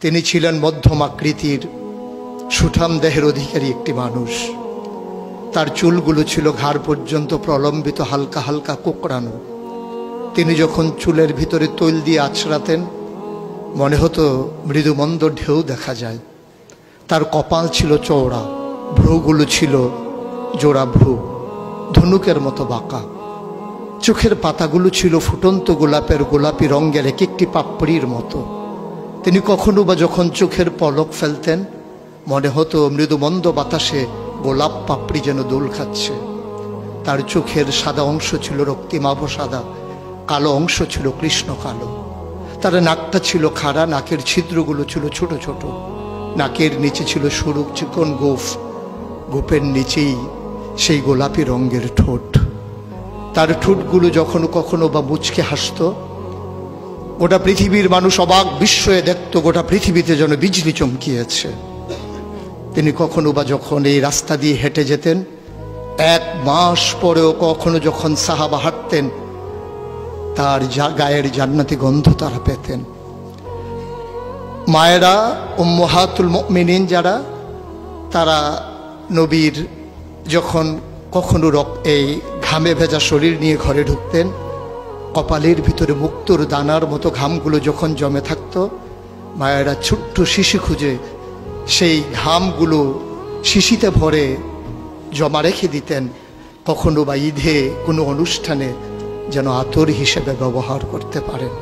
তিনি ছিলেন মধ্যম আকৃতির সুঠাম দেহের অধিকারী একটি মানুষ। তার চুলগুলো ছিল ঘাড় পর্যন্ত প্রলম্বিত, হালকা হালকা কোঁকড়ানো। তিনি যখন চুলের ভিতরে তৈল দিয়ে আছড়াতেন মনে হতো মৃদুমন্দ ঢেউ দেখা যায়। তার কপাল ছিল চওড়া, ভ্রুগুলো ছিল জোড়া ভ্রু, ধনুকের মতো বাঁকা। চোখের পাতাগুলো ছিল ফুটন্ত গোলাপের গোলাপি রঙের এক একটি পাপড়ির মতো। তিনি কখনো বা যখন চোখের পলক ফেলতেন মনে হতো মৃদুমন্দ বাতাসে গোলাপ পাপড়ি যেন দোল খাচ্ছে। তার চোখের সাদা অংশ ছিল রক্তিমাভ সাদা, কালো অংশ ছিল কৃষ্ণ কালো। তার নাকটা ছিল খাড়া, নাকের ছিদ্রগুলো ছিল ছোট ছোট। নাকের নিচে ছিল সরু চিকন গোঁফ, গোঁফের নিচেই সেই গোলাপি রঙের ঠোঁট। তার ঠোঁটগুলো যখন কখনো বা মুচকে হাসত, গোটা পৃথিবীর মানুষ অবাক বিস্ময়ে দেখত গোটা পৃথিবীতে যেন বিজলি চমকিয়েছে। তিনি কখনো বা যখন এই রাস্তা দিয়ে হেঁটে যেতেন, 1 মাস পরেও কখনো যখন সাহাবা হাঁটতেন তার গায়ের জান্নাতি গন্ধ তারা পেতেন। মায়েরা উম্মাহাতুল মুমিনিন যারা, তারা নবীর যখন কখনো এই ঘামে ভেজা শরীর নিয়ে ঘরে ঢুকতেন, কপালের ভিতরে মুক্তোর দানার মতো ঘামগুলো যখন জমে থাকতো, মায়েরা ছোট্ট শিশি খুঁজে সেই ঘামগুলো শিশিতে ভরে জমা রেখে দিতেন, কখনো বা ঈদে কোনো অনুষ্ঠানে যেন আতর হিসেবে ব্যবহার করতে পারেন।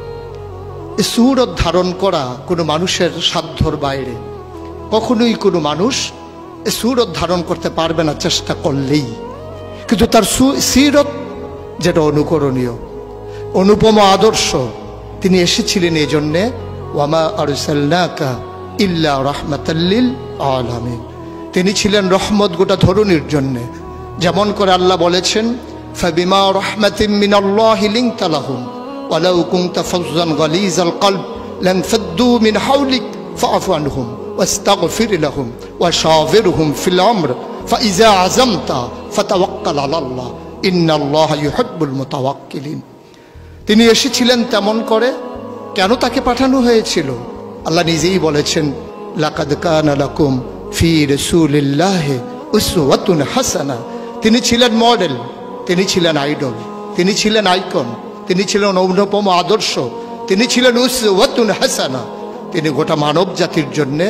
এই সুরত ধারণ করা কোনো মানুষের সাধ্যর বাইরে। কখনোই কোনো মানুষ এই সুরত ধারণ করতে পারবে না চেষ্টা করলেই। কিন্তু তার সিরত যেটা অনুকরণীয়, অনুপম আদর্শ। তিনি এসেছিলেন এই জন্যে, ওয়ামা আরসালনাকা ইল্লা রাহমাতাল লিল আলামিন। তিনি ছিলেন রহমত গোটা ধরনীর জন্যে। যেমন করে আল্লাহ বলেছেন, ফাবিমা রাহমাতিন মিনাল্লাহি লিনতা লাহুম ওয়ালাউ কুনতা ফাজ্জান গালিজাল কলব লানফাদ্দু মিন হাওলিক ফাআফু আনহুম ওয়াস্তাগফির লাহুম ওয়াশাওিরহুম ফিল আমর ফাইযা আযামতা ফাতাওয়াক্কাল আলাল্লাহ ইন্নাল্লাহা ইউহিব্বুল মুতাওয়াক্কিলিন। তিনি এসেছিলেন তেমন করে। কেন তাকে পাঠানো হয়েছিল? আল্লাহ নিজেই বলেছেন, লাকাদ কানা লাকুম ফি রাসূলিল্লাহি উসওয়াতুন হাসানা। তিনি ছিলেন মডেল, তিনি ছিলেন আইডল, তিনি ছিলেন আইকন, তিনি ছিলেন অনুপম আদর্শ, তিনি ছিলেন উসওয়াতুন হাসানা। তিনি গোটা মানব জাতির জন্যে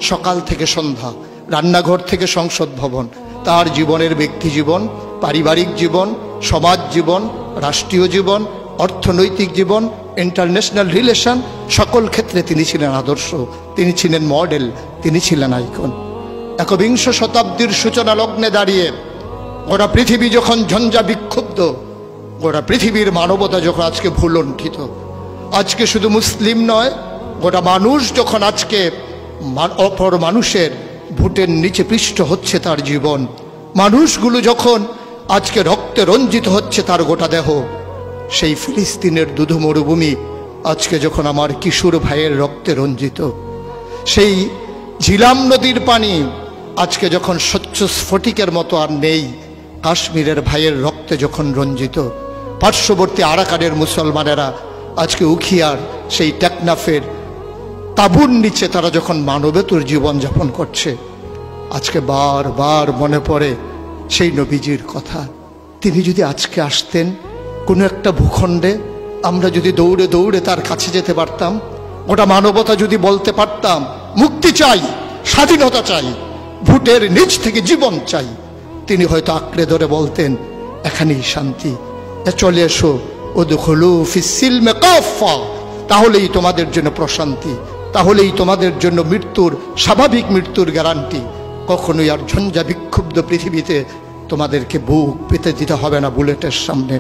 সকাল থেকে সন্ধ্যা, রান্নাঘর থেকে সংসদ ভবন, তার জীবনের ব্যক্তি জীবন, পারিবারিক জীবন, সমাজ জীবন, রাষ্ট্রীয় জীবন, অর্থনৈতিক জীবন, ইন্টারন্যাশনাল রিলেশন, সকল ক্ষেত্রে তিনি ছিলেন আদর্শ, তিনি ছিলেন মডেল, তিনি ছিলেন আইকন। একবিংশ শতাব্দীর সূচনা লগ্নে দাঁড়িয়ে গোটা পৃথিবী যখন ঝঞ্ঝা বিক্ষুব্ধ, গোটা পৃথিবীর মানবতা যখন আজকে ভুলণ্ঠিত, আজকে শুধু মুসলিম নয়, গোটা মানুষ যখন আজকে অপর মানুষের ভোটের নিচে পৃষ্ঠ হচ্ছে তার জীবন, মানুষগুলো যখন আজকে রক্তে রঞ্জিত হচ্ছে তার গোটা দেহ, সেই ফিলিস্তিনের দুধু মরুভূমি আজকে যখন আমার কিশোর ভাইয়ের রক্তে রঞ্জিত, সেই ঝিলাম নদীর পানি আজকে যখন স্বচ্ছ স্ফটিকের মতো আর নেই, কাশ্মীরের ভাইয়ের রক্তে যখন রঞ্জিত, পার্শ্ববর্তী আরাকানের মুসলমানেরা আজকে উখিয়ার সেই টেকনাফের তাঁবুর নিচে তারা যখন মানবেতর জীবনযাপন করছে, আজকে বারবার মনে পড়ে সেই নবীজির কথা। তিনি যদি আজকে আসতেন কোনো একটা ভূখণ্ডে, আমরা যদি দৌড়ে দৌড়ে তার কাছে যেতে পারতাম, গোটা মানবতা যদি বলতে পারতাম মুক্তি চাই, স্বাধীনতা চাই, ভোটের নিচ থেকে জীবন চাই, তিনি হয়তো আঁকড়ে ধরে বলতেন এখানেই শান্তি, চলে এসো উদখুলু ফিস সিলমি কাফা, তাহলেই তোমাদের জন্য প্রশান্তি, তাহলেই তোমাদের জন্য মৃত্যুর, স্বাভাবিক মৃত্যুর গ্যারান্টি। কখনোই আর ঝঞ্ঝা বিক্ষুব্ধ পৃথিবীতে তোমাদেরকে বুক পেতে দিতে হবে না বুলেটের সামনে।